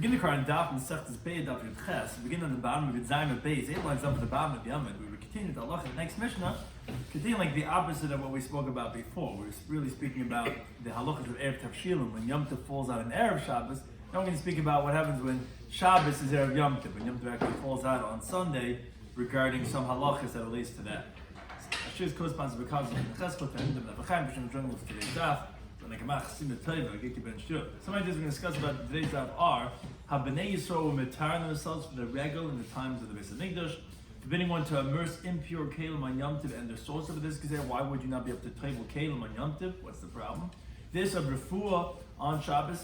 begin the current Daf Mesechtas Daf Yomi. We begin on the bottom of Bitzah Beis. 8 lines up at the bottom of Yomid. We will continue to Allah in the next Mishnah, continue like the opposite of what we spoke about before. We were really speaking about the halachas of Erev Tavshilim, when Yom Tov falls out on Erev Shabbos. Now we're going to speak about what happens when Shabbos is Erev Yom Tov, when Yom Tov actually falls out on Sunday, regarding some halachas that relates to that. Shiur's co-sponsor because of the Cheskel to end of the Chaim B'Shem joining us today's Daf. Some ideas we're going to discuss about today's Daf are how Bnei Yisrael were mitaring themselves for the regal in the times of the Beis Hamikdash, forbidding one to immerse impure kelim on Yom Tov, and the source of this is why would you not be able to table kelim on Yom Tov? What's the problem? This of refuah on Shabbos,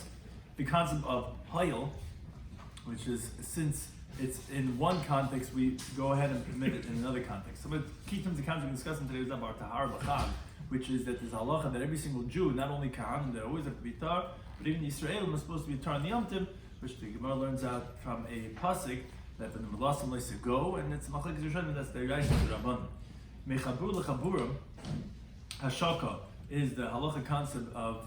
the concept of hayil, which is since it's in one context, we go ahead and permit it in another context. So, key terms of context we discuss in today's Daf are tahar b'chag, which is that there's halacha that every single Jew, not only Kahanim, they always have to be tar, but even Yisraelim are supposed to be tar in the Yom Tov, which the Gemara learns out from a pasuk that when the Melasim likes to go, and it's Machlekes Rishonim, that's the Reishis Rabbanim. Mechabur lechaburim, hashaka is the halacha concept of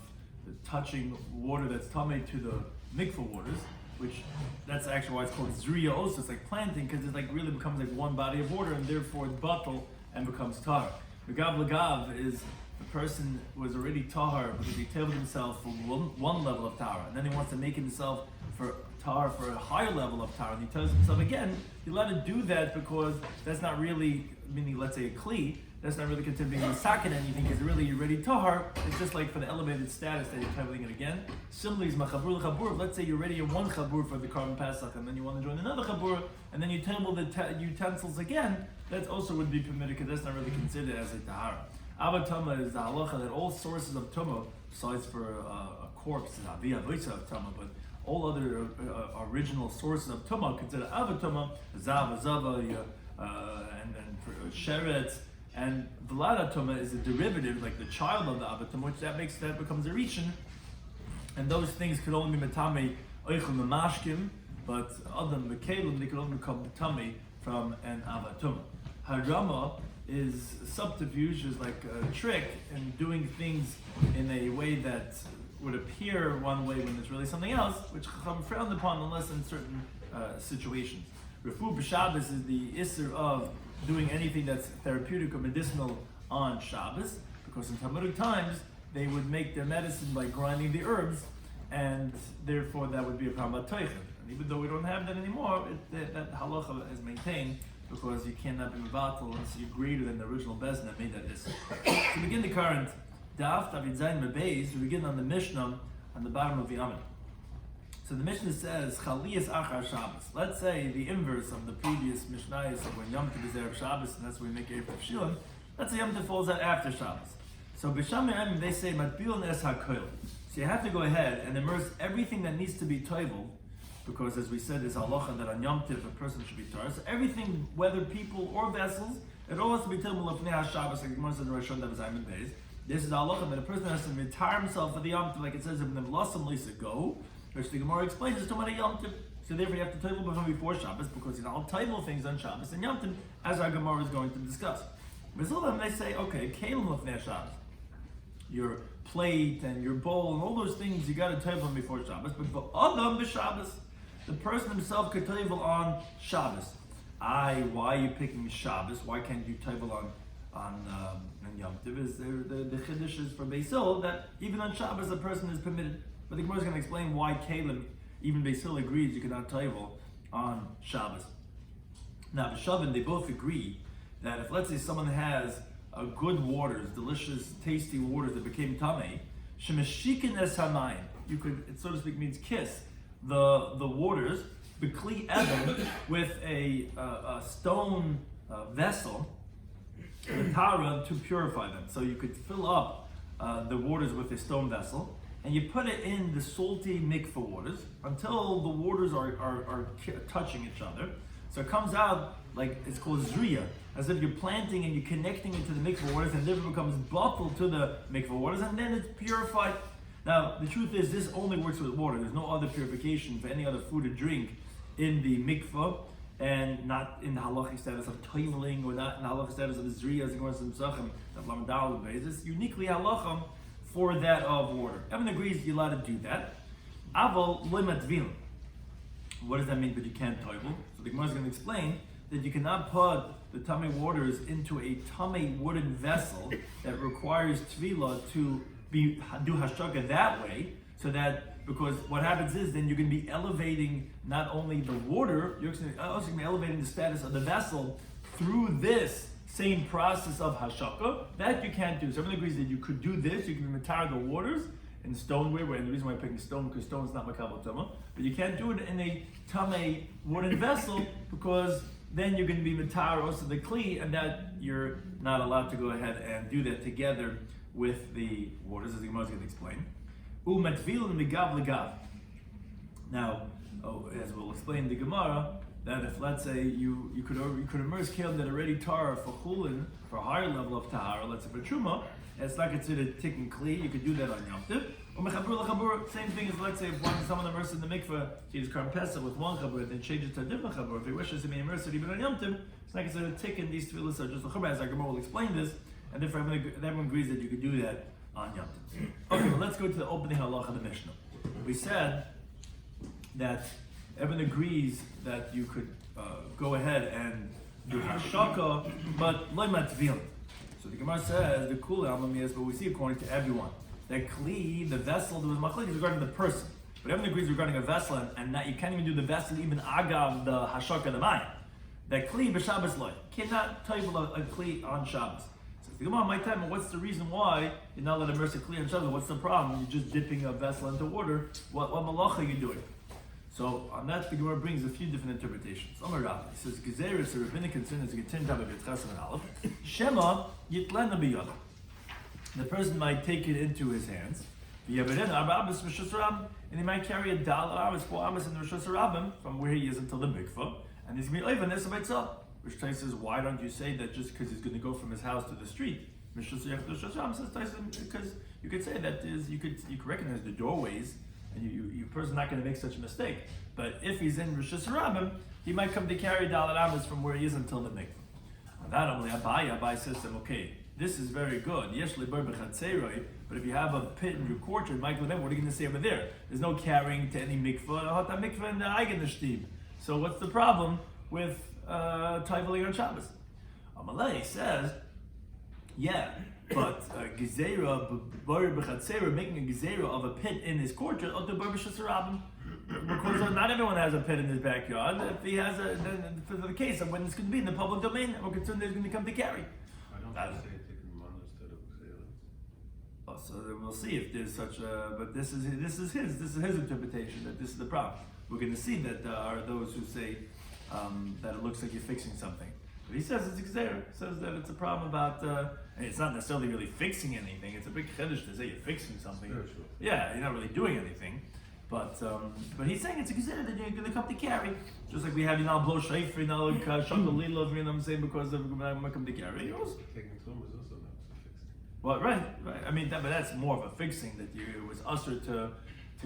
touching water that's tamei to the mikvah waters, which that's actually why it's called zriya also. It's like planting, because it like really becomes like one body of water, and therefore it's bottle and becomes tar. Begav lagav is the person was already tahar because he tabled himself for one level of tahar, and then he wants to make himself for tahar for a higher level of tahar, and he tells himself again, you're allowed to do that because that's not really, meaning let's say a kli, that's not really considered being a sakin anything, because really you're already tahar, it's just like for the elevated status that you're tabling it again. Similarly, is machabur l'chabur, let's say you're already in one chabur for the carbon pasach, and then you want to join another chabur, and then you table the utensils again, that also would be permitted because that's not really considered as a tahara. Abba Tama is the halacha that all sources of Tuma, besides for a corpse, is Aviyah Beitzah of Tama, but all other original sources of Tuma consider Abba Tama, Zav, Zava, and Sheretz, and Vlada Tuma is a derivative, like the child of the Abba Tama, which that becomes a Rishon, and those things could only be Matame Oichel Mamashkim, but other than Mekalim, they could only become Matame from an Abba Tama. Harama is subterfuge, is like a trick and doing things in a way that would appear one way when it's really something else, which Chacham frowned upon unless in certain situations. Refu b'Shabbos is the isser of doing anything that's therapeutic or medicinal on Shabbos, because in Talmudic times they would make their medicine by grinding the herbs, and therefore that would be a problem. And even though we don't have that anymore, that halacha is maintained, because you cannot be mevatel unless you're greater than the original bezin that made that issue. To begin the current Daf Yomi, we begin on the Mishnah on the bottom of the Yomid. So the Mishnah says Chaliyas Achar Shabbos. Let's say the inverse of the previous Mishnah is when Yom Tov is Erev Shabbos, and that's when we make Erev Tavshilim. Let's say Yom Tov falls out after Shabbos. So B'Shamim they say Matbil Es HaKoil. So you have to go ahead and immerse everything that needs to be toivel, because as we said, there's halacha that on Yom Tov a person should be tar. So everything, whether people or vessels, it all has to be toivel of Nehas Shabbos, like the Gemara said in Rosh Hashanah Beis. This is the halacha that a person has to retire himself for the Yom Tov, like it says in the Melasim Lisa go, which the Gemara explains is to many Yom Tov. So therefore you have to toivel before Shabbos, because you know all toivel things on Shabbos and Yom Tov, as our Gemara is going to discuss. But they say, okay, Kalim of Nehas Shabbos, your plate and your bowl and all those things you got to toivel before Shabbos, but for Adam b'Shabbos, the person himself could toivel on Shabbos. Why are you picking Shabbos? Why can't you toivel on Yom Tov? Is the chiddush is for Beis that even on Shabbos a person is permitted. But the Gemara is going to explain why Kalim, even Beis agrees you cannot toivel on Shabbos. Now B'Shavin, they both agree that if let's say someone has a good waters, delicious, tasty waters that became tamei, shemeshikin es hamayim, you could, it so to speak means kiss the waters, b'kli evan, with a stone vessel, tara, to purify them. So you could fill up the waters with a stone vessel, and you put it in the salty mikvah waters until the waters are touching each other. So it comes out like it's called zriya, as if you're planting and you're connecting it to the mikvah waters, and then it becomes bottled to the mikvah waters, and then it's purified. Now, the truth is, this only works with water. There's no other purification for any other food or drink in the mikvah, and not in the halachic status of toiling, or not in the halachic status of zriya, as the Gemara says, that lamadal is uniquely halacham for that of water. Everyone agrees you're allowed to do that. Aval limat vilin. What does that mean? But you can't toivel. So the Gemara is going to explain that you cannot put the tummy waters into a tummy wooden vessel that requires tvila to do hashaka that way. So that, because what happens is then you're going to be elevating not only the water, you're also going to be elevating the status of the vessel through this same process of hashaka. That you can't do. So everyone agrees that you could do this. You can retire the waters in stoneware, and the reason why I'm picking stone, because stone is not makabel tuma, but you can't do it in a tame wooden vessel, because then you're going to be matar also the kli, and that you're not allowed to go ahead and do that together with the waters, as the Gemara is going to explain. Now, as we'll explain the Gemara, that if, let's say, you could immerse kelim that already tar for chulin, for a higher level of tahara, let's say for truma, it's not considered tikkun kli, you could do that on Yom Tov. Same thing as, let's say, if someone immerses in the mikveh, she uses Karm Pesach with one chabur, then changes to a different chabur. If he wishes to be immersed even on Yom Tov, it's not considered tikkun. These tefillas are just a chabur, as our Gemara will explain this, and therefore everyone agrees that you could do that on Yom Tov. Okay, well, let's go to the opening halacha of the Mishnah. We said that everyone agrees that you could go ahead and do hashaka, but loy matvil. So the Gemara says the kula amami is, but we see according to everyone that kli, the vessel, there was machlek is regarding the person, but everyone agrees regarding a vessel, and not, you can't even do the vessel even agav the hashaka the mayim. That kli b'Shabbos loy cannot table a kli on Shabbos. So the Gemara might tell me what's the reason why you're not allowed to immerse a kli on Shabbos? What's the problem? You're just dipping a vessel into water. What malacha are you doing? So on that, the Gemara brings a few different interpretations. Amar Rabbi says, "Gezeir is a rabbinic concern as a getin tabel b'tchas and aleph. Shema yitlena b'yada. The person might take it into his hands. And he might carry a dollar, 4 amas in the Rosh Hashanah from where he is until the mikvah. And he's going to be over this Beitzah. Which Tais says, why don't you say that just because he's going to go from his house to the street? Says Tais, because you could say that is you could recognize the doorways, and you person not going to make such a mistake. But if he's in Rosh Hashanah, he might come to carry dollar amas from where he is until the mikvah. Not only Abai says to him, okay, this is very good. But if you have a pit in your courtyard, Michael, what are you going to say over there? There's no carrying to any mikvah. Mikvah in the Eigenestib. So what's the problem with Taivaling on Shabbos? Amalei says, yeah, but Gezerah, making a Gezerah of a pit in his courtyard, because not everyone has a pit in his backyard. If he has then for the case of when it's going to be in the public domain, we're concerned that he's going to come to carry. I don't say taking man instead of Gezerah. Oh, so then we'll see if there's such a. But this is his interpretation that this is the problem. We're going to see that there are those who say that it looks like you're fixing something. But he says it's Gezerah. Says that it's a problem about. And it's not necessarily really fixing anything. It's a big chiddush to say you're fixing something. Spiritual. Yeah, you're not really doing anything. But he's saying it's a Gezerah that you're going to come to carry. Just like we have, blow shayfer, shakal lilov, you know what I'm saying, because of I'm going to come to carry. Taking tum is also not fixing. Well, right. I mean, but that's more of a fixing that it was usher to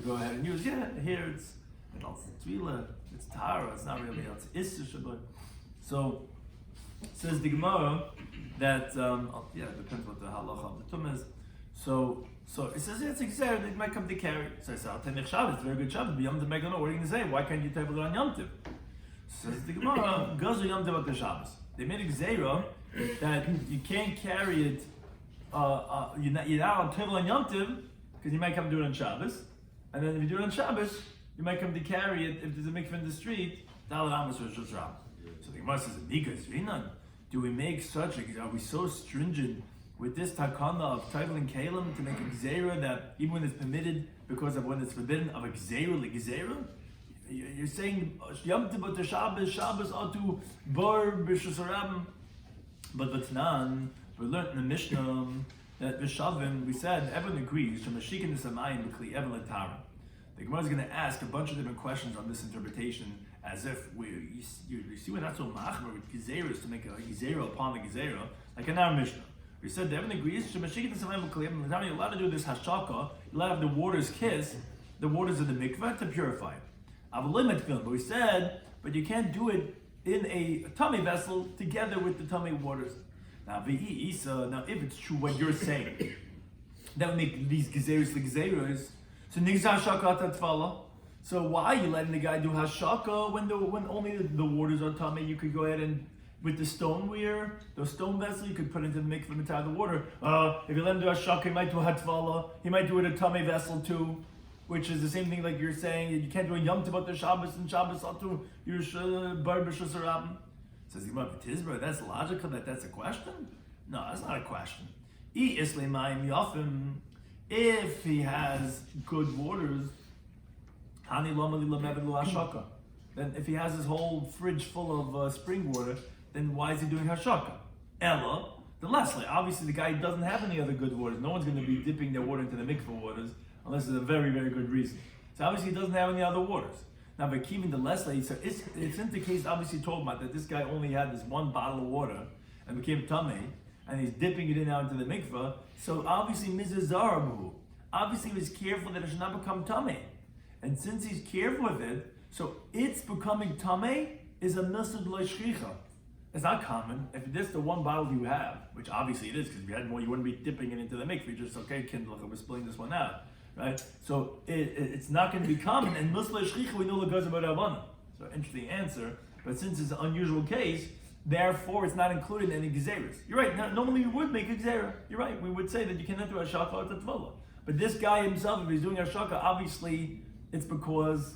go ahead and use. Yeah, here it's tvila, it's tara, it's not really, it's isser. So, says the Gemara that, it depends what the halacha of the tum is. So it says it's Gezerah that might come to carry. So I said, I'll tell you Shabbos, it's very good Shabbos, but Yom Tov Megano, what are you going to say? Why can't you table it on Yom Tov? Says the Gemara, Gazu Yom Tov at Shabbos. They made a Gezerah that you can't carry it, you're not on table on Yom Tov, because you might come do it on Shabbos. And then if you do it on Shabbos, you might come to carry it if there's a mikveh in the street, Daled Amos Rosh Hashanah. So the Gemara says, Nika is Rinan. Do we make are we so stringent with this takana of Taivaling Kalim to make a Gezerah that even when it's permitted because of when it's forbidden of a Gezerah, like Gezerah? You're saying Yom Tov to Shabbos atu bar b'shusarabim, but Vatnan, we learned in the Mishnah that Vishavim, we said everyone agrees from Mashikin to Samayim b'kli Evan l'Tara. The Gemara is going to ask a bunch of different questions on this interpretation, as if you see we're not so machmer with Gezerahs to make a Gezerah upon the Gezerah, like in our Mishnah. We said everyone agrees. You're allowed to do this hashaka. You're allowed to have the waters kiss the waters of the mikveh to purify it. But we said, but you can't do it in a tummy vessel together with the tummy waters. Now, if it's true what you're saying, that would make these gezerahs the gezerahs. So So why are you letting the guy do hashaka when only the waters are tummy? You could go ahead and with the stoneware, the stone vessel, you could put into the mikveh and tie the water. If you let him do hashaka, he might do hatvala. He might do it a tummy vessel too, which is the same thing like you're saying. You can't do a yom tov the Shabbos and Shabbos atu your bar b'shusarabim. Says Gemara, that's logical. That's a question. No, that's not a question. If he has good waters, then if he has his whole fridge full of spring water, then why is he doing hashaka? Ella, the Leslie. Obviously, the guy doesn't have any other good waters. No one's going to be dipping their water into the mikveh waters unless there's a very, very good reason. So obviously, he doesn't have any other waters. Now, by keeping the Leslie, so it's in the case obviously told about that this guy only had this one bottle of water and became tamei, and he's dipping it in now into the mikveh. So obviously, mizazarabu. Obviously, he was careful that it should not become tamei. And since he's careful with it, so it's becoming tamei is a misud lo'shchicha. It's not common. If this is the one bottle you have, which obviously it is, because if you had more, you wouldn't be dipping it into the mikveh. You're just, okay, kindle, we're splitting this one out, right? So it's not going to be common. And misud lo'shchicha, we know the goes about Rabbanan. So interesting answer. But since it's an unusual case, therefore it's not included in any gezeras. You're right. Now, normally we would make a gezerah. You're right. We would say that you cannot do a shaka or tatvala. But this guy himself, if he's doing a shaka, obviously it's because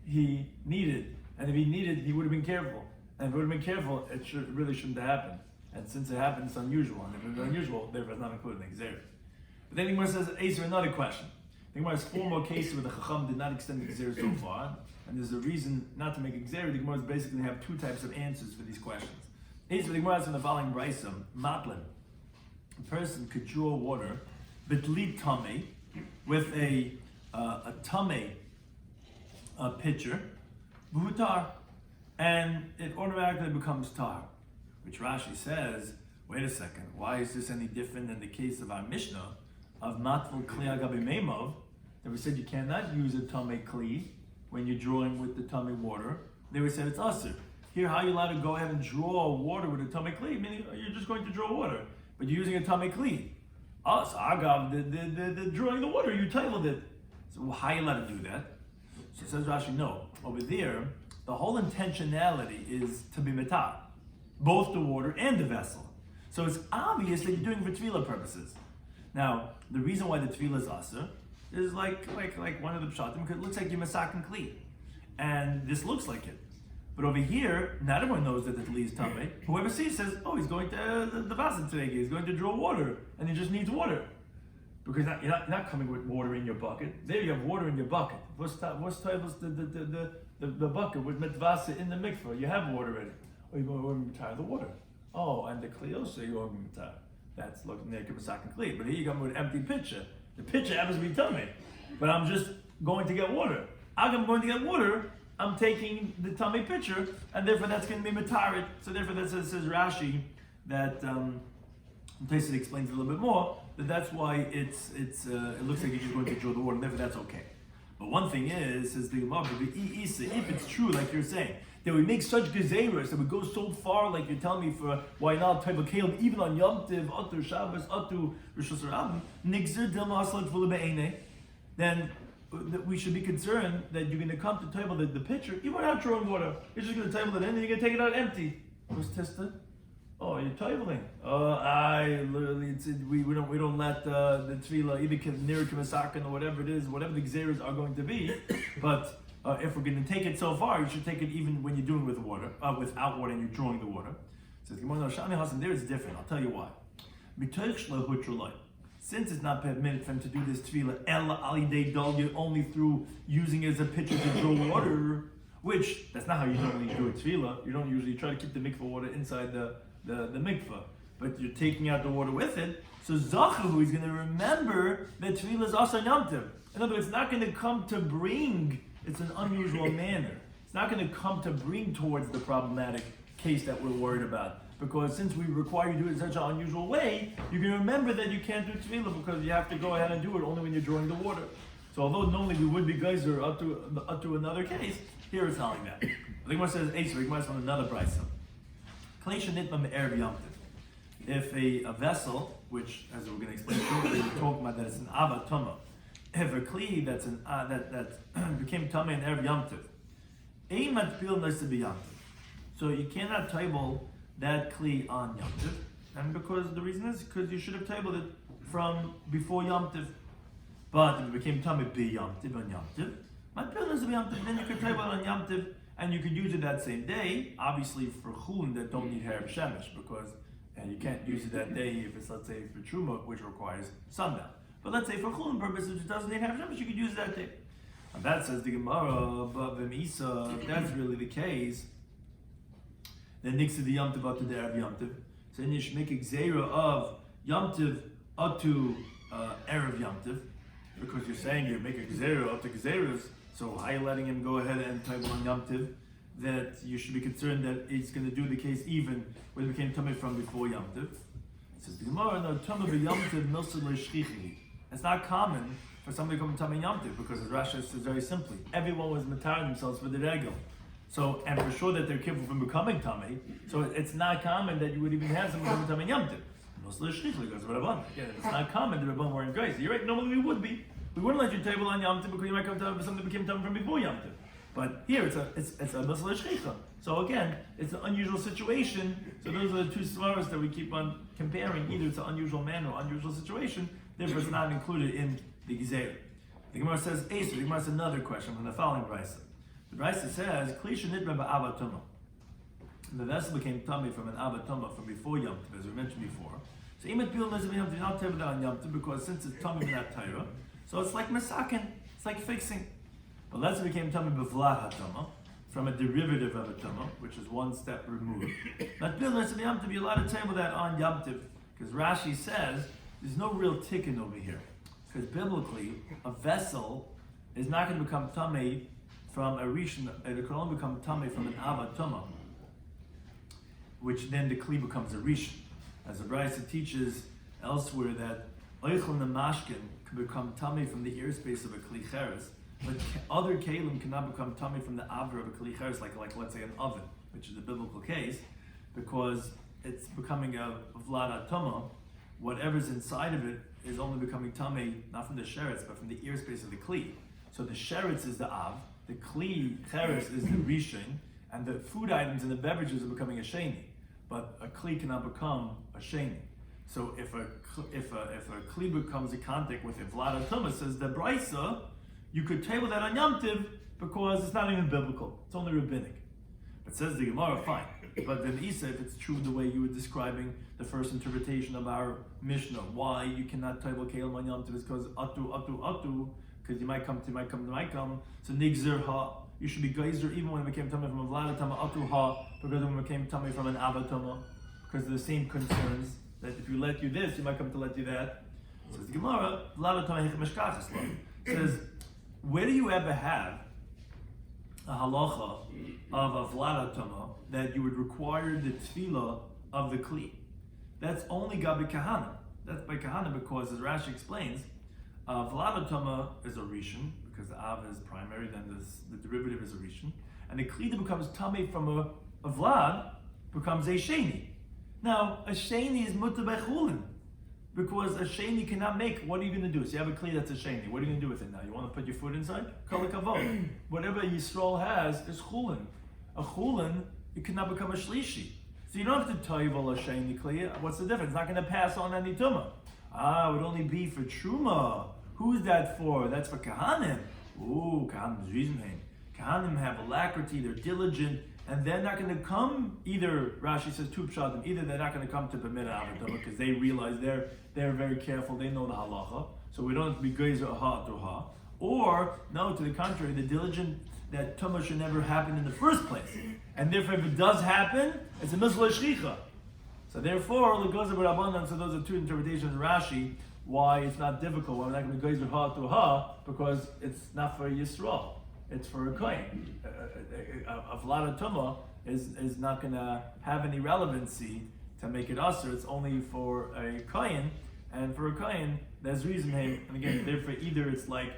he needed. And if he needed, he would have been careful. And if he would have been careful, it really shouldn't have happened. And since it happened, it's unusual. And if it's unusual, therefore it's not included in the gezerah. But then the Gemara says, answer another question. The Gemara has 4 more cases where the Chacham did not extend the gezerah so far. And there's a reason not to make a gezerah. The Gemara is basically have 2 types of answers for these questions. Answer the Gemara is in the following brisa. Matlin. A person could draw water, bitlit tamei, with a tamei pitcher, buhutar, and it automatically becomes tar. Which Rashi says, wait a second, why is this any different than the case of our Mishnah of matful kli agabi meimov, that we said you cannot use a tamei kli when you're drawing with the tamei water. They would say it's asur. Here, how are you allowed to go ahead and draw water with a tamei kli? Meaning you're just going to draw water, but you're using a tamei kli. So agav, the drawing the water, you titled it. So how are you allowed to do that? So says Rashi, no. Over there, the whole intentionality is to be metar, both the water and the vessel. So it's obvious that you're doing it for tefillah purposes. Now, the reason why the tefillah is asur is like one of the pshatim, because it looks like you're masakin kli, and this looks like it. But over here, not everyone knows that the kli is tamei. Whoever sees says, oh, he's going to the vasa today. He's going to draw water, and he just needs water. Because you're not coming with water in your bucket. There you have water in your bucket. What's the bucket with mitvasa in the mikveh? You have water in it. Or you're going to retire the water. Oh, and the kli also you're going to retire. That's looking like a masakin kli. But here you come with an empty pitcher. The pitcher happens to be tamei, but I'm just going to get water. I'm going to get water. I'm taking the tamei pitcher, and therefore that's going to be matarit. So therefore that says Rashi that Tosfos explains a little bit more. That's why it looks like you're just going to draw the water, and therefore that's okay. But one thing is, says the Gemara, if it's true, like you're saying, that we make such gezeras, that we go so far, like you're telling me, for why not type of kalim, even on Yom Tiv, Atu Shabbos, Atu Rosh Hashanah, Nigzir Dilma Aslan Tvula Be'ene, then we should be concerned that you're going to come to table the pitcher, even without drawing water. You're just going to table it in, and you're going to take it out empty. What's tested? Oh, you're tabling. We don't let the tefillah either near Kimasakan or whatever it is, whatever the gezeras are going to be. But if we're going to take it so far, you should take it even when you're doing it with water, without water, and you're drawing the water. Says Gemara, Shani Hasan, there is different. I'll tell you why. Since it's not permitted for him to do this tefillah ella alidei dalya only through using it as a pitcher to draw water, which that's not how you normally do a tefillah. You don't usually try to keep the mikveh water inside the mikveh, but you're taking out the water with it. So Zachahu is going to remember that tefillah is also Yom Tov. In other words, it's not going to come to bring. It's an unusual manner. It's not going to come to bring towards the problematic case that we're worried about. Because since we require you to do it in such an unusual way, you can remember that you can't do tefillah because you have to go ahead and do it only when you're drawing the water. So although normally we would be geyser up to another case, here it's not like that. The Gemara says, the Gemara is from another brisa. If a vessel, which as we're going to explain shortly, we're talking about that it's an avatama, if a kli that's that became tummy in Erev Yom Tov, ein matpil nice to be Yom Tov. So you cannot table that kli on Yom Tov, and because the reason is because you should have tabled it from before Yom Tov. But if it became tummy be Yom Tov on Yom Tov, matpil nice to be Yom Tov, then you could table it on Yom Tov, and you could use it that same day. Obviously for chulin that don't need hair shemesh, because and you can't use it that day if it's, let's say, for truma, which requires sundown. But let's say for chulin purposes, which doesn't need hair shemesh, you could use it that day. And that says the Gemara, but v'misa, if that's really the case, then nixed the Yom Tov to the Erev Yom Tov. So then you should make a gzeira of Yom Tov to Erev Yom Tov, because you're saying you make a gzeira up to gzeiras. So how are you letting him go ahead and table on Yom Tov? That you should be concerned that he's going to do the case even when it became tummy from before Yom Tov. It says the Gemara, no tummy be Yom Tov milsa leishchichi. It's not common for somebody to come tummy Yom Tov, because as Rashi says very simply, everyone was matar themselves for the regel. So, and for sure that they're careful from becoming tummy. So it's not common that you would even have someone come tummy Yom Tov. Milsa leishchichi goes Rabban. Again, it's not common that Rabban weren't grace. You're right. Normally we would be. We wouldn't let you table on Yom Tov because you might come to something that became tummy from before Yom Tov. But here it's a Masla Shchicha. So again, it's an unusual situation. So those are the two svaras that we keep on comparing. Either it's an unusual man or unusual situation, therefore it's not included in the Gezer. The Gemara says, the Gemara has another question from the following Beitzah. The Beitzah says, Klisha nidra ba'ava tumah. The vessel became tummy from an ava tumah from before Yom Tov, as we mentioned before. So Imat Bil Nezim Yom Tov, not table that on Yom Tov, because since it's tummy in that Torah, so it's like masakin, it's like fixing. But let's say it became tummy b'vlat hatama, from a derivative of a tumah, which is one step removed. But Bill, let's be Yom Tov, you're allowed to table that on Yom Tov, because Rashi says there's no real tikkun over here. Because biblically, a vessel is not going to become tummy from a rishon, it can only become tummy from an ava tumah, which then the kli becomes a rishon. As the Beitzah teaches elsewhere that oichel nemashkin can become tummy from the airspace of a kli cheres, but other kalim cannot become tummy from the avra of a kli cheres, like let's say an oven, which is a biblical case, because it's becoming a vlada tumah. Whatever's inside of it is only becoming tummy, not from the sheretz, but from the airspace of the kli. So the sheretz is the av, the kli cheres is the rishon, and the food items and the beverages are becoming a sheni. But a kli cannot become a sheni. So if a kli becomes a contact with a vlada tumah, says the Beitzah, you could table that on Yom Tov because it's not even biblical. It's only rabbinic. It says the Gemara, fine. But then Isa, if it's true the way you were describing the first interpretation of our Mishnah, why you cannot table Kalim on Yom Tov is because atu, because you might come. So nigzer ha, you should be geyser even when it became tummy from a vlada tumah atu ha, because when it became tummy from an ava tumah, because of the same concerns that if you let you this, you might come to let you that. Says the Gemara, vlada tumah hechem eshkachas lo. Says, where do you ever have a halacha of a vlada tumah that you would require the tefillah of the kli? That's only gabi kahana. That's by kahana because, as Rashi explains, vlada tumah is a rishon because the av is primary, then the derivative is a rishon, and the kli that becomes tummy from a vlad becomes a sheni. Now, a sheni is mutar by chulin, because a sheni cannot make. What are you going to do? So you have a kli that's a sheni. What are you going to do with it now? You want to put your food inside? Kol hakavod. Whatever Yisrael has is chulin. A chulin, it cannot become a shlishi. So you don't have to toivel a sheni kli. What's the difference? It's not going to pass on any tumah. It would only be for truma. Who's that for? That's for kahanim. Ooh, kahanim is reason. Kahanim have alacrity. They're diligent. And they're not going to come, either, Rashi says, tu pshatim, either they're not going to come to permit avadama because they realize they're very careful, they know the halacha, so we don't have to be geyser aha to ha. Or, no, to the contrary, the diligent, that tumah should never happen in the first place. And therefore, if it does happen, it's a misla shchicha. So therefore, it goes about abundance, so those are two interpretations of Rashi, why it's not difficult, why we're not going to be geyser ha to ha, because it's not for Yisrael. It's for a kohen. A vlada tumah is not going to have any relevancy to make it usher. It's only for a kohen, and for a kohen, there's reason. And again, therefore, either it's like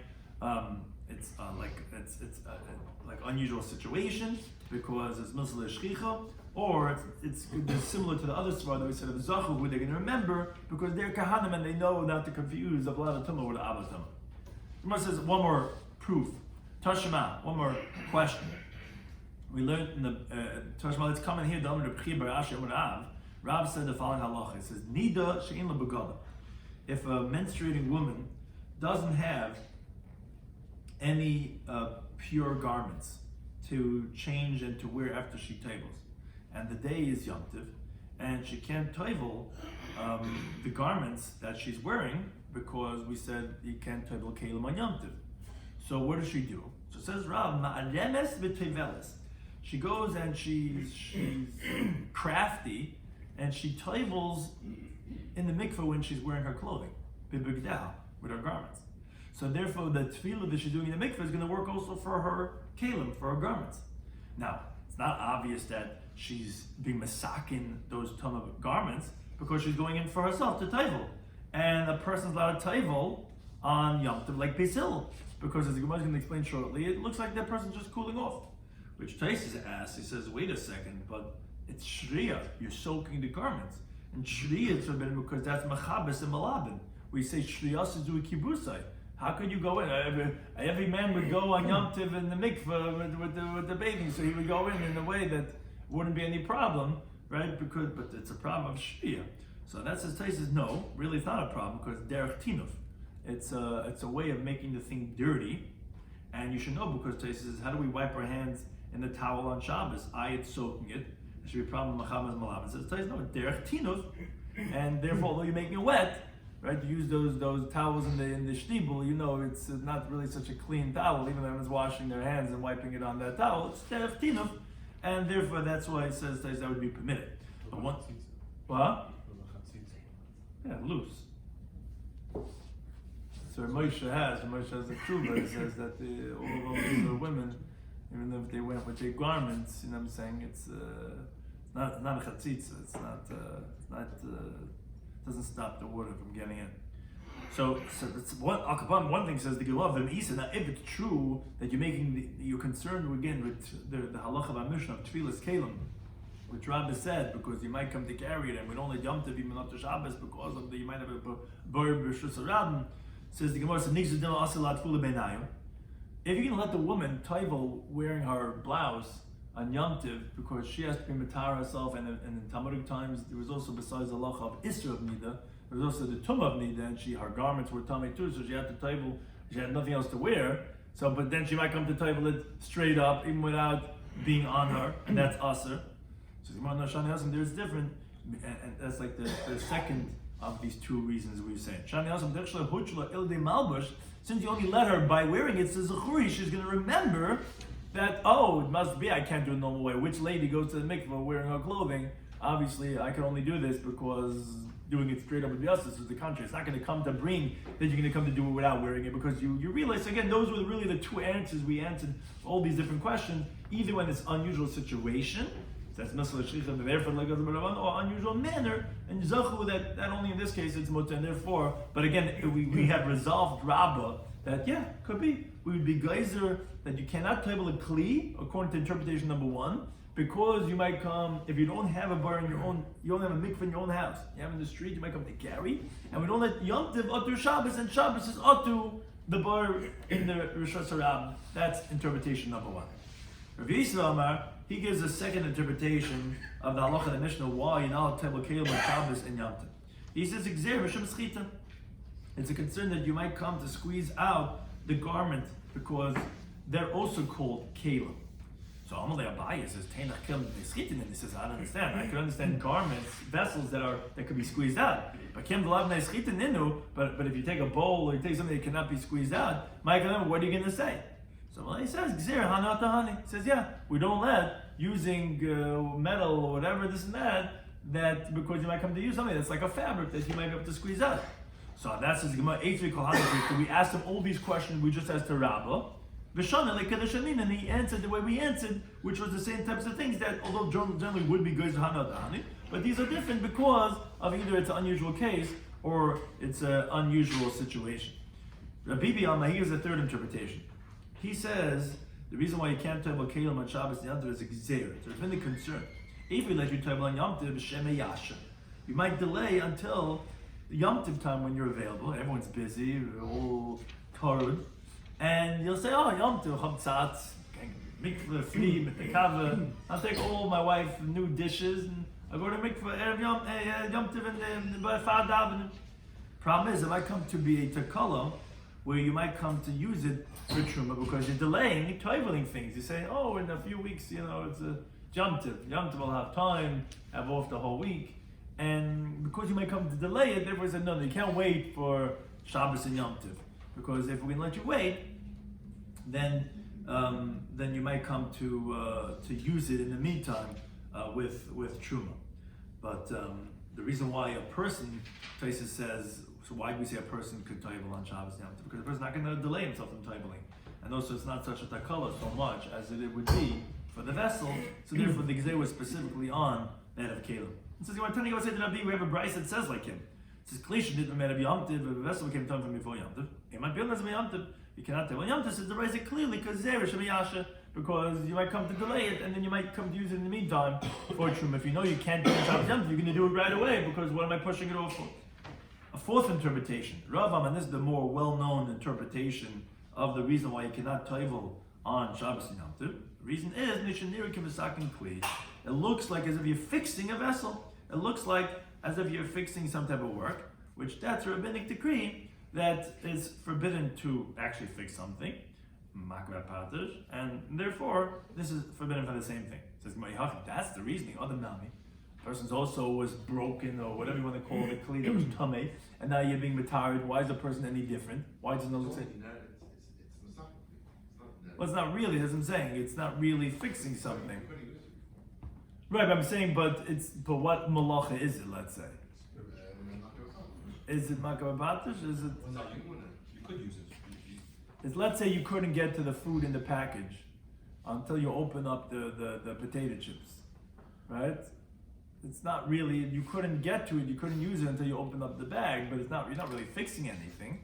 unusual situation because it's musla shchicha, or it's similar to the other svar that we said of the zachu, who they're going to remember because they're kahanim and they know not to confuse a vlada tumah with a ava tumah. Gemara says one more proof. Tashma, one more question. We learned in the Tashma, let's come in here. Rav said the following halacha. It says, Nida she'in la begada. If a menstruating woman doesn't have any pure garments to change and to wear after she tables, and the day is Yom Tiv, and she can't table the garments that she's wearing because we said you can't table kelim on Yom Tiv. So what does she do? So it says Rav, ma'aremes v'teveles. She goes and she's crafty, and she tables in the mikveh when she's wearing her clothing, bibigdah, with her garments. So therefore, the tefillah that she's doing in the mikveh is going to work also for her kelim, for her garments. Now, it's not obvious that she's being masakin those ton of garments because she's going in for herself to table. And a person's allowed to table on Yom Tov like Bitzah, because as the Gemara is going to explain shortly, it looks like that person's just cooling off. Which Taisus asks, he says, wait a second, but it's shriya, you're soaking the garments. And shriya is forbidden because that's machabes and malabin. We say shriyas is do kibusai. How could you go in? Every man would go on Yom Tov in the mikveh with the bathing, so he would go in a way that wouldn't be any problem, right? But it's a problem of shriya. So that says Taisus, no, really it's not a problem because derech tinuf. It's a way of making the thing dirty, and you should know because Taisus says, how do we wipe our hands in the towel on Shabbos? It's soaking it. There should be a problem with machabes and malabin. Says Taisus, no, derech tinuf, and therefore, although you're making it wet, right? You use those towels in the shtibel, you know it's not really such a clean towel, even though everyone's washing their hands and wiping it on that towel. It's derech tinuf, and therefore that's why it says that would be permitted. But what? Yeah, loose. So Moshe has a tshuva. It says that all those women, even though if they went with their garments, you know what I'm saying, it's not a chatzitza. It's not doesn't stop the water from getting in. So it's one thing says the Gilov of Isa. Now, if it's true that you're concerned again with the halacha of Mishnah of Tfilas Kalim, which Rabbi said, because you might come to carry it, and we don't let Yom Tov even up to Shabbos because of you might have a bar b'shus rabim. Says the Gemara, if you're going to let the woman taivel wearing her blouse on Yom Tov because she has to be matar herself, and in Talmudic times there was also, besides the halacha of Isra of Nida, there was also the Tumah of Nida, and her garments were tummy too, so she had to taivel, she had nothing else to wear. So, but then she might come to taivel it straight up, even without being on her, and that's aser. So the Gemara Shani Hasam, there's different, and that's like the second of these two reasons we were saying. Shani Hasam, since you only let her by wearing it, says Zechuri, she's going to remember that, it must be I can't do it normal way. Which lady goes to the mikveh wearing her clothing? Obviously, I can only do this because doing it straight up with the us is the contrary. It's not going to come to bring that you're going to come to do it without wearing it, because you realize, again, those were really the two answers we answered all these different questions, either when it's unusual situation, that's Masal Shricha, therefore like or unusual manner, and Zachu that only in this case it's mutter, and therefore, but again, we have resolved Rabbah that could be, we would be geyser that you cannot table a kli according to interpretation number one, because you might come, if you don't have a bar in your own, you don't have a mikveh in your own house, you have in the street, you might come to carry, and we don't let Yom Tov Atu Shabbos, and Shabbos is Atu the bar in the Rosh Hashanah. That's interpretation number one. Rav Yisrael Amar, he gives a second interpretation of the halacha of the Mishnah, why you're not allowed to table kelim on Shabbos and Yom Tov. He says, it's a concern that you might come to squeeze out the garment because they're also called kelim. So Amalei Abaye says, Teinach kelim neschitin, and he says, I don't understand. I can understand garments, vessels that could be squeezed out. But kem delav neschitin ninu. But if you take a bowl or you take something that cannot be squeezed out, Michael, what are you going to say? So he says, Gzer hana tahani. He says, we don't let using metal or whatever, this and that because you might come to use something that's like a fabric that you might be able to squeeze out. So that's his Gemara. We asked him all these questions we just asked to Rabbah. And he answered the way we answered, which was the same types of things that, although generally would be good, but these are different because of either it's an unusual case or it's an unusual situation. Rabbi Bialma, he gives a third interpretation. He says the reason why you can't table kelim on Shabbos and Yom Tov is a gzeir. So it's been the concern. If we let you table on Yom Tov, Shemei Yasha, you might delay until the Yom Tov time when you're available. Everyone's busy, all Torud, and you'll say, oh, Yom Tov, Chabtzatz, mikveh, free, mit the kava. I'll take all my wife's new dishes, and I'll go to mikveh, Erev Yom Tov, and by Fadav. Problem is, if I come to be a takala, where you might come to use it for truma, because you're delaying, toiveling things. You say, oh, in a few weeks, it's a Yom Tov. Yom Tov will have time, have off the whole week. And because you might come to delay it, therefore said, no, you can't wait for Shabbos and Yom Tov. Because if we're going to let you wait, then you might come to use it in the meantime with truma. But the reason why a person, Taisa says, so why do we say a person could taivel on Shabbos and Yom Tov? Because the person's not going to delay himself from taiveling. And also it's not such a takala so much as it would be for the vessel, so therefore the Gezeh was specifically on that of Caleb. It says, you want to tell me what said to Rabbi, we have a Bryce that says like him. It says, Klish didn't matter Yom Tov, if a vessel became time from before Yom Tov. It might be on Yom Tov. You cannot tell. Well, Yom Tov says the Bryce clearly because because you might come to delay it, and then you might come to use it in the meantime for Trum. If you know you can't do Shabbos Yom Tov, you're going to do it right away, because what am I pushing it off for? A fourth interpretation, Ravam, and this is the more well-known interpretation of the reason why you cannot taivel on Shabbos and Yom Tov. The reason is, it looks like as if you're fixing a vessel. It looks like as if you're fixing some type of work, which that's a rabbinic decree that is forbidden to actually fix something, and therefore this is forbidden for the same thing. It says, that's the reasoning. Other nami. Person's also was broken, or whatever you want to call it, kli that was tamei, and now you're being retired. Why is the person any different? Why doesn't it look the same? Well, it's not really, as I'm saying, it's not really fixing something. Right, but I'm saying, but what malacha is it, let's say? Is it makabatash? Is it? Well, no, you could use it. It's, let's say you couldn't get to the food in the package until you open up the potato chips, right? It's not really, you couldn't get to it, you couldn't use it until you open up the bag, but you're not really fixing anything.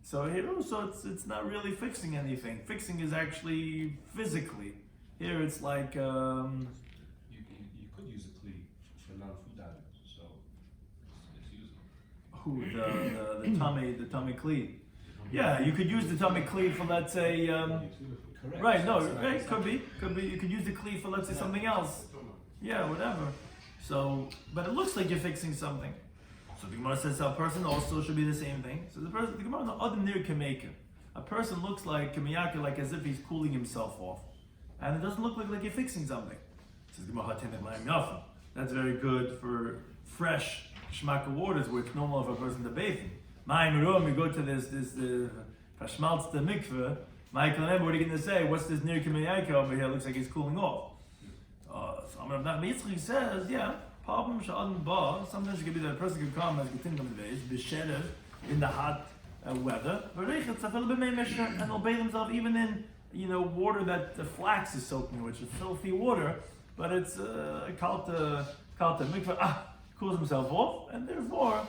So here also it's not really fixing anything. Fixing is actually physically. Here it's like You could use a kli for non-food items, so it's usable. the tummy kli. Yeah, you could use the tummy kli for, let's say, Correct. right, no, right, could be. You could use the kli for, let's say, something else. Yeah, whatever. So, but it looks like you're fixing something. So the Gemara says a person also should be the same thing. So the Gemara, the other near kameka. A person looks like kamiyaka, like as if he's cooling himself off, and it doesn't look like you're fixing something. Says the Gemara, that's very good for fresh shmaka waters, where it's normal for a person to bathe in. You go to this Pashmalz the mikveh. Michael, what are you going to say? What's this near kamiyaka over here? Looks like he's cooling off. So Rabbi Yitzchak says, yeah, problem sha'adn ba. Sometimes it could be that a person could come as getin on the days, b'sherev, in the hot weather, and obey themselves even in water that the flax is soaked in, which is filthy water, but it's kalta mikveh, cools himself off, and therefore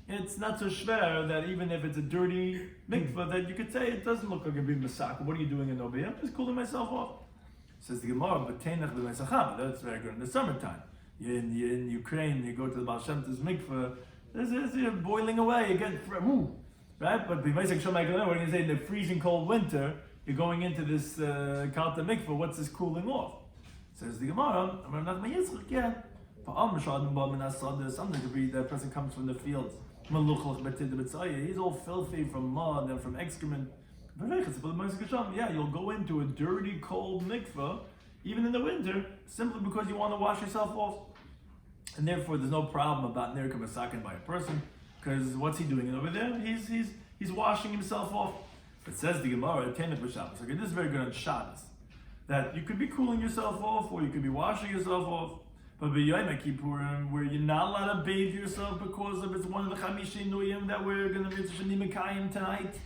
it's not so schwer that even if it's a dirty mikveh, that you could say it doesn't look like a big masak. What are you doing in Obey? I'm just cooling myself off. Says the Gemara, but that's very good in the summertime. In Ukraine, you go to the Baal Shem Tov's mikveh, you're boiling away, you get right? But what are you going to say in the freezing cold winter, you're going into this kalta mikveh, what's this cooling off? Says the Gemara, yeah. Sometimes the person comes from the fields. He's all filthy from mud and from excrement. Yeah, you'll go into a dirty, cold mikveh, even in the winter, simply because you want to wash yourself off. And therefore, there's no problem about nirka masakin by a person, because what's he doing over there? He's washing himself off. It says the Gemara, Tenet b'Shabbos. Okay, this is very good on Shabbos, that you could be cooling yourself off, or you could be washing yourself off. But b'Yom Kippurim, where you're not allowed to bathe yourself because of it's one of the Chamish Inuyim that we're going to read Shanimikayim tonight.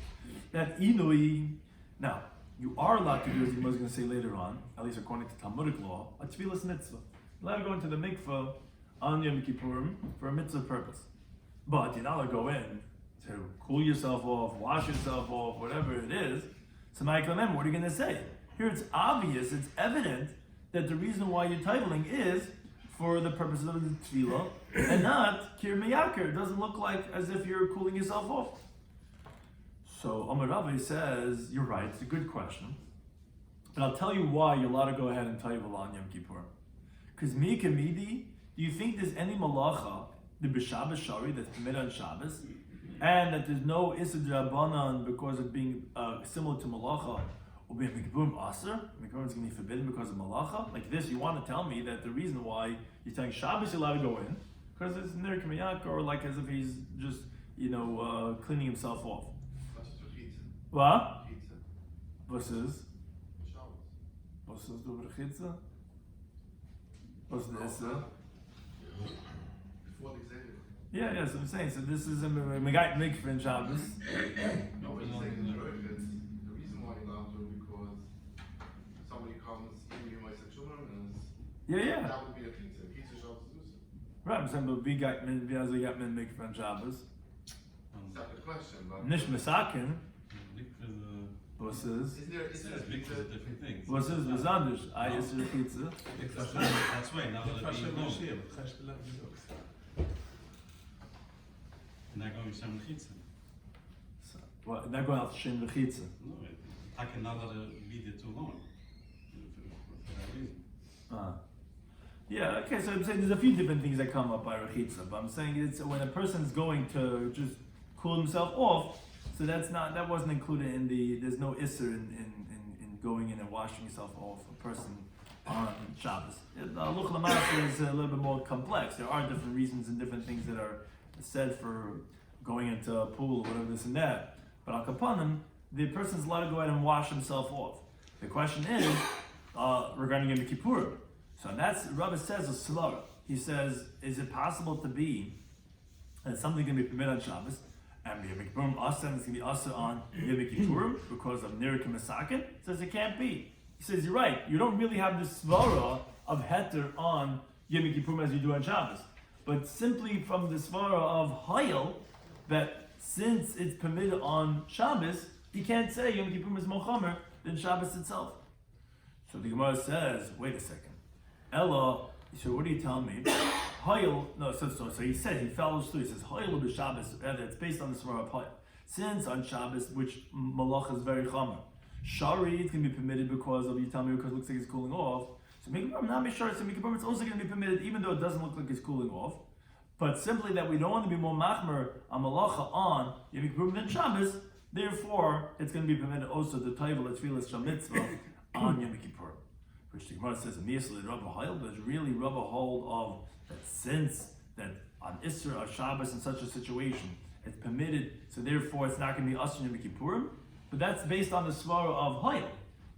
That Inui. Now, you are allowed to do, as he was going to say later on, at least according to Talmudic law, a tefillas mitzvah. You're allowed to go into the mikveh on Yom Kippurim for a mitzvah purpose. But you're not allowed to go in to cool yourself off, wash yourself off, whatever it is. So, Michael, what are you going to say? Here it's obvious, it's evident that the reason why you're titling is for the purposes of the tefillah and not kir meyakir. It doesn't look like as if you're cooling yourself off. So Amar Ravi says, you're right, it's a good question. But I'll tell you why you're allowed to go ahead and tayvel on Yom Kippur. Because mi kamidi, do you think there's any malacha, the b'Shabbos shari, that's permitted on Shabbos, and that there's no Issa D'Rabbanan because of being similar to malacha, or being Mikpurim Aser? Mikpurim is going to be forbidden because of malacha? Like this, you want to tell me that the reason why you're telling Shabbos you're allowed to go in, because it's Ner Kamiyak, or like as if he's just, cleaning himself off. What? Was ist? Was ist du Rechitza? Was ist das? Yeah, so I'm saying, so this is a Megait Mikvah in Shabbos. No, but you're saying the reason why you're allowed to because somebody comes, even you might say children, Yeah. that would be a pizza. Pizza Shabbos is Right, I'm saying, but we got men Mikvah in Shabbos. separate question, but Nish Mesakin. Was ist? Is there Mikvah is a different thing. Was ist was anders? I is the pizza. That's right, now that it's being known. And they're going to Shem Chitza. What? They're going out to Shem Rechitza. No, I can now let it be there too long. For that reason. Yeah, okay, so I'm saying there's a few different things that come up by Rechitza, but I'm saying it's when a person's going to just cool himself off, so that wasn't included in there's no Isser in going in and washing yourself off, a person on Shabbos. Luch Lamasa is a little bit more complex. There are different reasons and different things that are said for going into a pool or whatever this and that. But Al Kapanim, the person's allowed to go ahead and wash himself off. The question is regarding Yom Kippur. So that's Rabbi says a svara. He says, is it possible to be that something can be permitted on Shabbos and Yom Kippurim asa and it's going to be asa on Yom Kippurim because of Nerikim Masakin? He says it can't be. He says you're right. You don't really have the svara of heter on Yom Kippurim as you do on Shabbos, but simply from the svara of Hayel that since it's permitted on Shabbos, you can't say Yom Kippurim is more chomer than Shabbos itself. So the Gemara says, wait a second. Ella, so what are you telling me? Hayel, no, so he said, he follows through, he says, Hayel b'Shabbos, it's based on the svara of Hayel. Since on Shabbos, which malach is very chomer, Shari, it's going to be permitted because of, you tell me, because it looks like it's cooling off. So Mikpurim, not Shari, so Mikpurim, it's also going to be permitted even though it doesn't look like it's cooling off. But simply that we don't want to be more machmer on malacha on Yom Kippurim than Shabbos, therefore it's going to be permitted also to tayvel at tefillas shel mitzvah on Yom Kippur. Which the Gemara says immediately Rabbi Hayel, there's really Rabbi hold of that since that on Isra or Shabbos in such a situation it's permitted, so therefore it's not going to be Asr Yom Kippurim. But that's based on the svara of Hayel.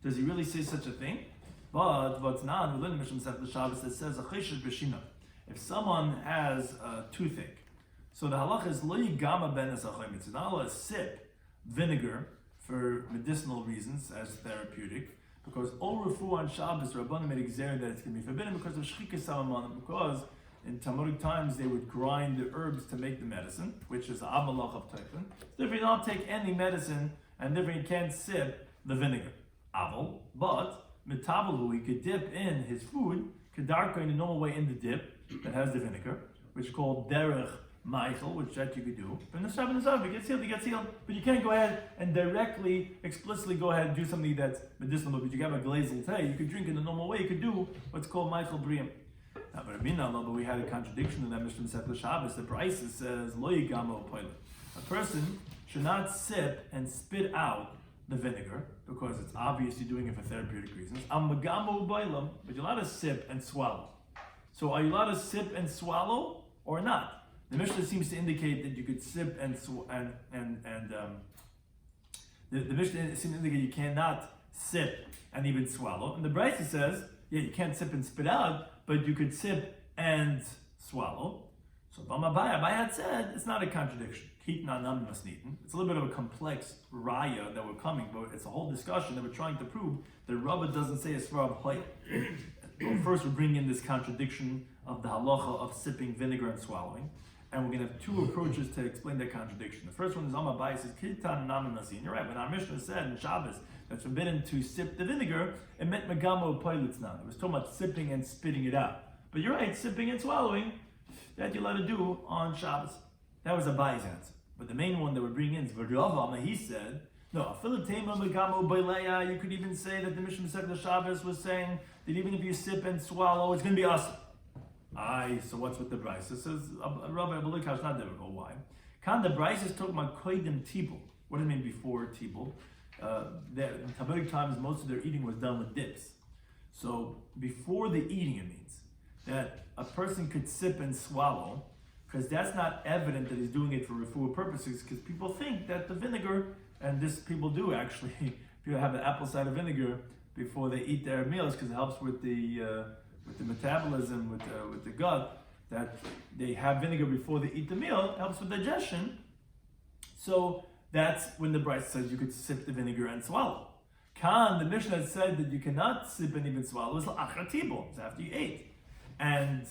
Does he really say such a thing? But what's not in the Mesech Shabbos that says a chesed b'shina. If someone has toothache, so the halach is lo yigama ben esachayim. It's not allowed to sip vinegar for medicinal reasons as therapeutic, because all refu on Shabbos, Rabbanim made exer that it's going to be forbidden because of shchikas samaman, because in Talmudic times they would grind the herbs to make the medicine, which is the amalach of Taifin. So if you don't take any medicine, and therefore you can't sip the vinegar. Aval, but metabalu, he could dip in his food, kedarka in the normal way in the dip that has the vinegar, which is called derech Michael, which that you could do. But in the Shabbat Nazar, if it gets healed, but you can't go ahead and directly, explicitly go ahead and do something that's medicinal, but you have a glazel tea, you could drink in the normal way, you could do what's called Michael Briam. Now, but we had a contradiction in that Mishnah Masechet Shabbos. The Beitzah says, Lo yigamo poilet. A person should not sip and spit out the vinegar, because it's obvious you're doing it for therapeutic reasons. But you're allowed to sip and swallow. So are you allowed to sip and swallow or not? The Mishnah seems to indicate that you could sip and the Mishnah seems to indicate you cannot sip and even swallow. And the Beitzah says, yeah, you can't sip and spit out, but you could sip and swallow. So Abai had said it's not a contradiction. It's a little bit of a complex raya that we're coming, but it's a whole discussion that we're trying to prove that Rabbah doesn't say as far as first we bring in this contradiction of the halacha of sipping vinegar and swallowing, and we're going to have two approaches to explain that contradiction. The first one is Abai says Kitan Naman Nasin. You're right. When our Mishnah said in Shabbos that's forbidden to sip the vinegar, it meant megamo poilitz. It was talking about sipping and spitting it out. But you're right, sipping and swallowing that you're allowed to do on Shabbos. That was Abai's answer. But the main one that we're bringing in is Rava. He said, no, you could even say that the Mishnah Masechta Shabbos was saying that even if you sip and swallow, it's going to be asur. So what's with the Beitzah? It says, Rabbi Shloimy not difficult. Why? Kan the Beitzah is talking about koidim tibul. What does it mean before tibul? In Talmudic times, most of their eating was done with dips. So before the eating, it means that a person could sip and swallow, because that's not evident that he's doing it for refuah purposes, because people think that the vinegar, and this people do actually, people have the apple cider vinegar before they eat their meals, because it helps with the metabolism, with the gut, that they have vinegar before they eat the meal, it helps with digestion. So that's when the Beitzah says you could sip the vinegar and swallow. The Mishnah said that you cannot sip and even swallow. It's la'achar tibul. It's after you ate, and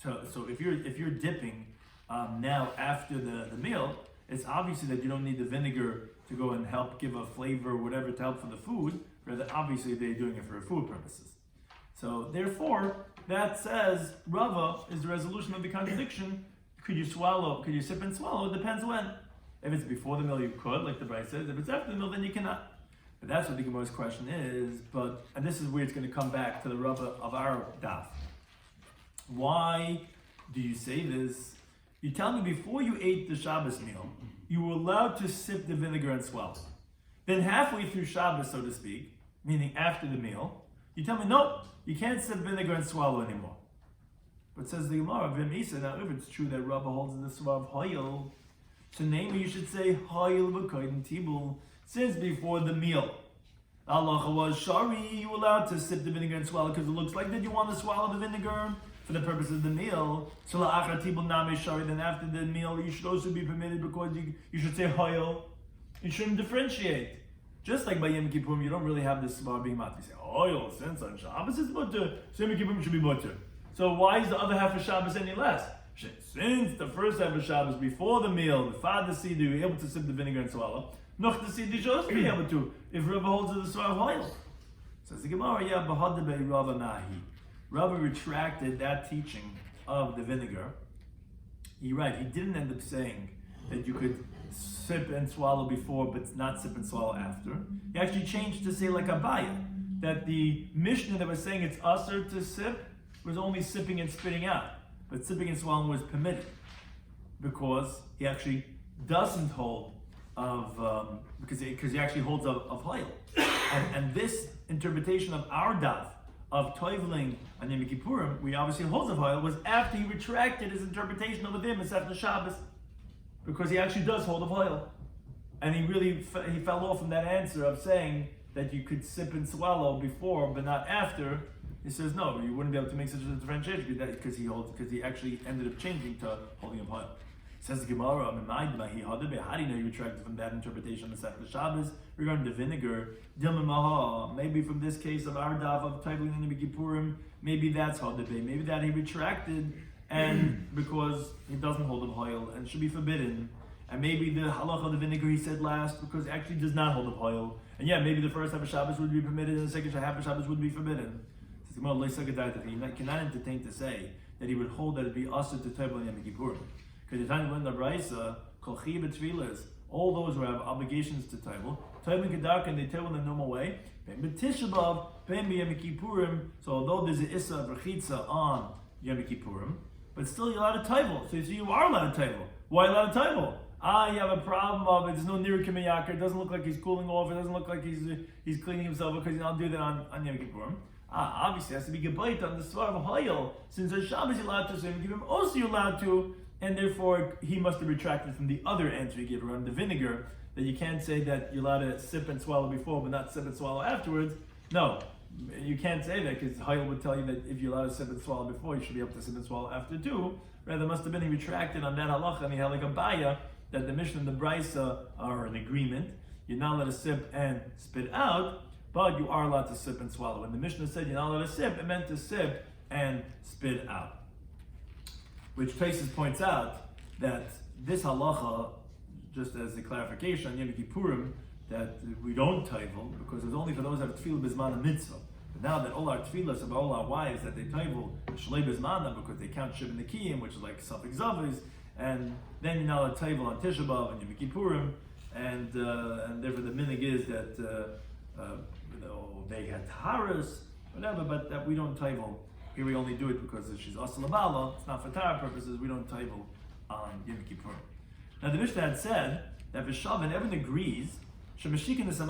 so if you're dipping now after the meal, it's obviously that you don't need the vinegar to go and help give a flavor or whatever to help for the food. Rather, obviously they're doing it for food purposes. So therefore, that says Rava is the resolution of the contradiction. Could you swallow? Could you sip and swallow? It depends when. If it's before the meal, you could, like the Beitzah says. If it's after the meal, then you cannot. But that's what the Gemara's question is. And this is where it's going to come back to the Rava of our Daf. Why do you say this? You tell me before you ate the Shabbos meal, you were allowed to sip the vinegar and swallow. Then halfway through Shabbos, so to speak, meaning after the meal, you tell me, no, you can't sip vinegar and swallow anymore. But says the Gemara, now if it's true that Rava holds in the Svav Hoyel, so namely you should say Hoyel v'koydim tibul, since before the meal. Allah was shari, you allowed to sip the vinegar and swallow because it looks like that you want to swallow the vinegar for the purpose of the meal. So la'achar tibul name shari, then after the meal you should also be permitted because you should say Hoyel. You shouldn't differentiate. Just like by Yom Kippurim, you don't really have this svar being mat. You say Hoyel, since on Shabbos is butter, so Yom Kippurim should be butter. So why is the other half of Shabbos any less? Since the first half of Shabbos, before the meal, the father Siddur, you're able to sip the vinegar and swallow. Noch the Siddur should also be able to, if Rava holds to the Svar of Hoyel. Says the Gemara, yeah, Bahadabei Rava Nahi. Rava retracted that teaching of the vinegar. He didn't end up saying that you could sip and swallow before, but not sip and swallow after. He actually changed to say like Abaya, that the Mishnah that was saying it's usher to sip was only sipping and spitting out. But sipping and swallowing was permitted because he actually doesn't hold of because he actually holds of Hoyel, and this interpretation of our Daf of toiveling on Yom Kippurim, we obviously holds of Hoyel, was after he retracted his interpretation of the Masechta Shabbos, because he actually does hold of Hoyel, and he fell off from that answer of saying that you could sip and swallow before but not after. He says no, you wouldn't be able to make such a differentiation because he actually ended up changing to holding of Hoyel. Says the Gemara, how do you know you retracted from that interpretation of Masechta Shabbos regarding the vinegar? Maybe from this case of our Daf of Taivling in Yom Kippurim, maybe that's how maybe that he retracted and because he doesn't hold of Hoyel and should be forbidden. And maybe the halach of the vinegar he said last because it actually does not hold of Hoyel. And yeah, maybe the first half of Shabbos would be permitted and the second half of Shabbos would be forbidden. He cannot entertain to say that he would hold that it be asur to table in Yom Kippurim. Because the time when the Beitzah, kol chiv b'tfilas, all those who have obligations to table, table in kedarka and they table in the normal way. Ben b'tisha b'av, ben b'Yom Kippurim. So although there's an issa of rechitza on Yom Kippurim, but still you're allowed to table. So you are allowed to table. Why allowed to table? You have a problem of it. There's no nira k'meyakar. It doesn't look like he's cooling off. It doesn't look like he's cleaning himself because he don't do that on Yom Kippurim. Obviously, it has to be gebayt on the Svar of Hoyel. Since on Shabbos you're allowed to, so give him also you're allowed to, and therefore he must have retracted from the other answer he gave around the vinegar, that you can't say that you're allowed to sip and swallow before, but not sip and swallow afterwards. No, you can't say that because Hoyel would tell you that if you're allowed to sip and swallow before, you should be able to sip and swallow after too. Rather, must have been he retracted on that halacha, and he had like a baya that the Mishnah and the Beitzah are in agreement. You're not allowed to sip and spit out, but you are allowed to sip and swallow. When the Mishnah said you're not allowed to sip, it meant to sip and spit out. Which Tosfos points out that this halacha, just as a clarification on Yom Kippurim, that we don't taivel because it's only for those that have tefillah bizman mitzvah. But now that all our tefillahs of all our wives that they taivel shlei bizmana because they count shiv and the kiyim, which is like suffix zavis, and then you're not allowed to table on Tisha B'Av and Yom Kippurim, and therefore the minig is that they had taharas, whatever, but that we don't table. Here we only do it because she's asal labala. It's not for tahara purposes. We don't table on Yom Kippurim. Now the Mishnah had said that V'shavin, everyone agrees, Shemeshikin is you're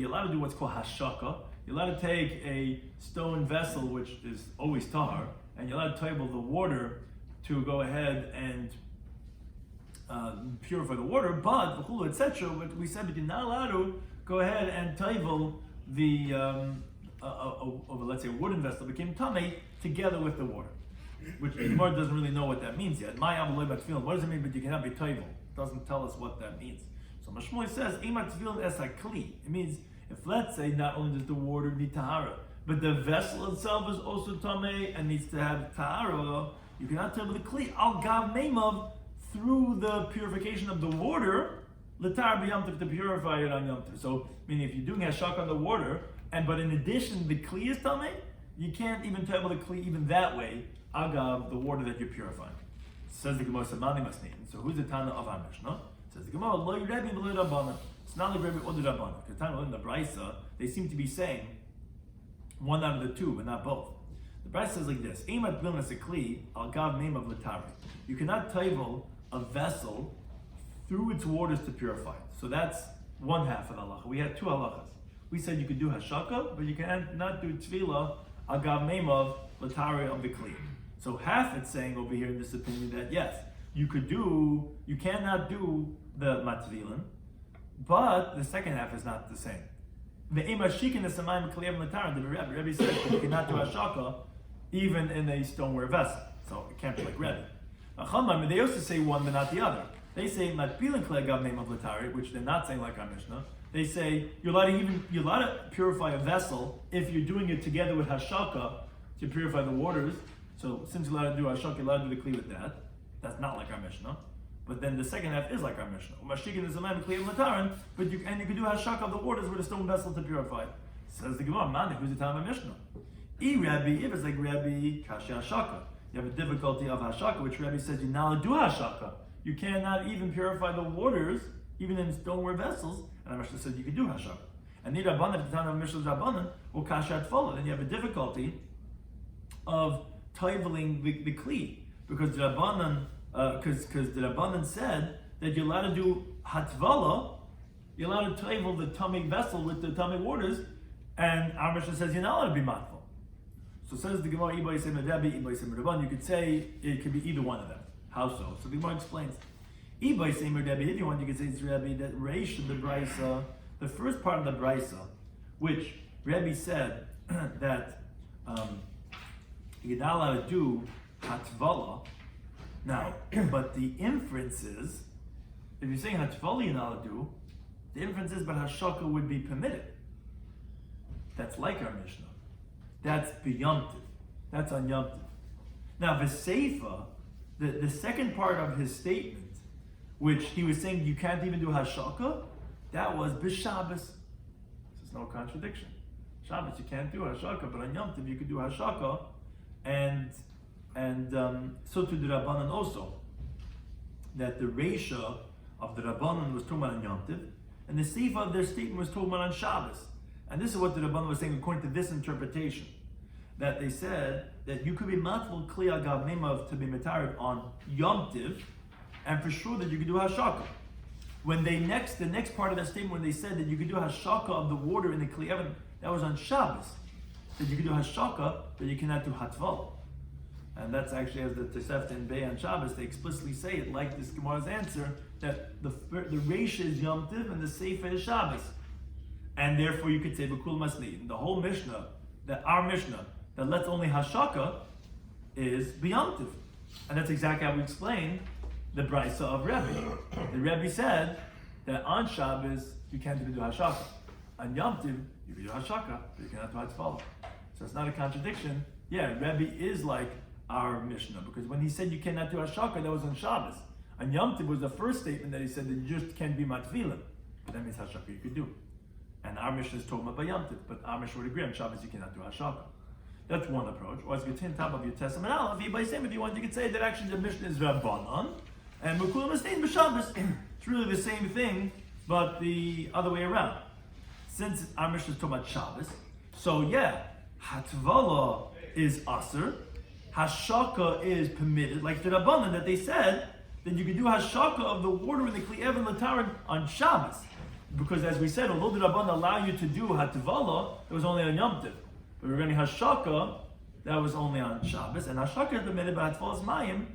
allowed to do what's called hashaka. You're allowed to take a stone vessel, which is always tahar, and you're allowed to table the water to go ahead and purify the water, but v'chulu, etc. What we said, but you're not allowed to go ahead and table the let's say a wooden vessel became tamei together with the water, which the Gemara doesn't really know what that means yet. My amaloi batfilin. What does it mean? But you cannot be table. It doesn't tell us what that means. So Mashmoi says emat tefillin es hakli. It means if let's say not only does the water need tahara, but the vessel itself is also tamei and needs to have tahara, you cannot table the kli al gav meimav through the purification of the water. L'tar b'yamtiv, to purify it on yamtiv. So meaning if you're doing hashak on the water, but in addition the kli is tamei, you can't even table the kli even that way. Agav, the water that you're purifying. Says the Gemara, Samani Masnin. So who's the Tana of our Mishnah? Says the Gemara, Lo Rebbe V'lo Rabbanan. It's not like Rebbe or the Rabbanan. Because Tana in the Brisa, they seem to be saying one out of the two, but not both. The Brisa says like this: Eimat Bilnas Akli Al Gav Name of Latari. You cannot table a vessel through its waters to purify it. So that's one half of the halacha. We had two halachas. We said you could do hashaka, but you cannot do tefillah Al Gav Name of Latari of the Kli. So half it's saying over here in this opinion that yes, you cannot do the matvilin, but the second half is not the same. The emashikin is samayim kliyam lataran. The Rebbe says that you cannot do hashaka even in a stoneware vessel, so it can't be like Rebbe. They also say one but not the other. They say matvilin kliyam name of latari, which they're not saying like our Mishnah. They say you're allowed to purify a vessel if you're doing it together with hashaka to purify the waters. So since you're allowed to do hashak, you're allowed to do the kli with that. That's not like our Mishnah. But then the second half is like our Mishnah. Mashikin is a man kli mataran, but you can do hashak of the waters with a stone vessel to purify. Says the Gemara, man, who's the time of Mishnah? If it's like Rabbi kashi hashaka, you have a difficulty of hashaka, which Rabbi says you now do hashaka. You cannot even purify the waters, even in stoneware vessels. And our Mishnah said you can do hashaka. And the Rabbanan, at the time of Mishnah's Rabbanan, or kashat follow. Then you have a difficulty of toiveling the kli, because the Rabbanan said that you're allowed to do hatvala, you're allowed to toivel the tummy vessel with the tummy waters, and our Mishnah says you're not allowed to be matval. So says the Gemara, you could say it could be either one of them. How so? So the Gemara explains. If you want, you could say it's Rebbe that Reish the Brisa, the first part of the Brisa, which Rebbe said that you're not allowed to do hatvala. Now, but the inference is, if you're saying hatvala you're not allowed to do, the inference is, but hashaka would be permitted. That's like our Mishnah. That's b'yamtiv. That's on yamtiv. Now, the Seifa, the second part of his statement, which he was saying you can't even do hashaka, that was b'Shabbos. There's no contradiction. Shabbos you can't do hashaka, but on yamtiv you could do hashaka. And so to the Rabbanan also, that the Reisha of the Rabbanan was talking about on Yom Tov, and the Seifa of their statement was talking about on Shabbos. And this is what the Rabbanan was saying according to this interpretation, that they said that you could be matful kli agav nemav to be matarid on Yom Tov, and for sure that you could do hashaka. When the next part of that statement, when they said that you could do hashaka of the water in the kli evan, that was on Shabbos. That you can do hashaka, but you cannot do hatval. And that's actually, as the Tosefta and Bey on Shabbos, they explicitly say it, like this Gemara's answer, that the Reisha is Yom Tiv and the Seifa is Shabbos. And therefore you could say, B'kul Masni, the whole Mishnah, our Mishnah, that lets only hashaka is B'Yom Tiv. And that's exactly how we explain the Brisa of Rebbe. The Rebbe said that on Shabbos, you can't even do hashaka. On Yom Tiv, you can do hashaka, but you cannot do hatval. So it's not a contradiction. Yeah, Rebbe is like our Mishnah, because when he said you cannot do hashaka, that was on Shabbos. On Yom Tov was the first statement that he said that you just can't be matvilim, but that means hashaka you could do. And our Mishnah is talking about Yom Tov, but our Mishnah would agree on Shabbos you cannot do hashaka. That's one approach. Or as Gatin top of your testament aleph, if you want, you could say that actually the Mishnah is Rabbanan, and Mekulam is b'Shabbos. It's really the same thing, but the other way around. Since our Mishnah is talking about Shabbos, so yeah, Hatvala is Aser, Hashaka is permitted, like the Rabbanan that they said, then you can do Hashaka of the water in the Kli Even Lataran on Shabbos. Because as we said, although the Rabbanan allow you to do Hatvala, it was only on Yom Tov. But we're going Hashaka, that was only on Shabbos, and Hashaka is permitted by Hatvalas Mayim,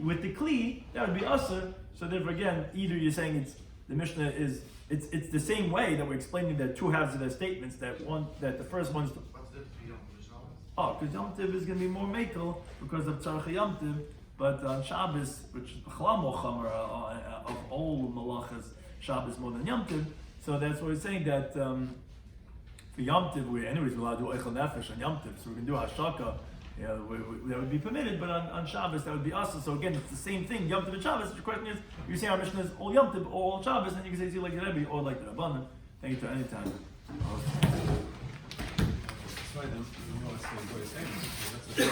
with the Kli, that would be Aser. So therefore again, either you're saying the Mishnah is, it's the same way that we're explaining the two halves of their statements, that the first one's What's the Yom Tov Shabbos? oh, because Yom Tov is going to be more Mekel because of Tzarech Yom Tov, but on Shabbos, which is B'chlam Mochamer of all Malachas, Shabbos more than Yom Tov, so that's what we're saying that for Yom Tov, we're allowed to do Eichel Nefesh on Yom Tov, so we can do Hashaka, that would be permitted, but on Shabbos that would be us. So again, it's the same thing, Yom Tov and Shabbos. The question is, you say our Mishnah is all Yom Tov or all Shabbos, and you can say it's like the Rebbe or like the Rabbanan. Thank you to any time. That's why you know, it's the way it's saying. That's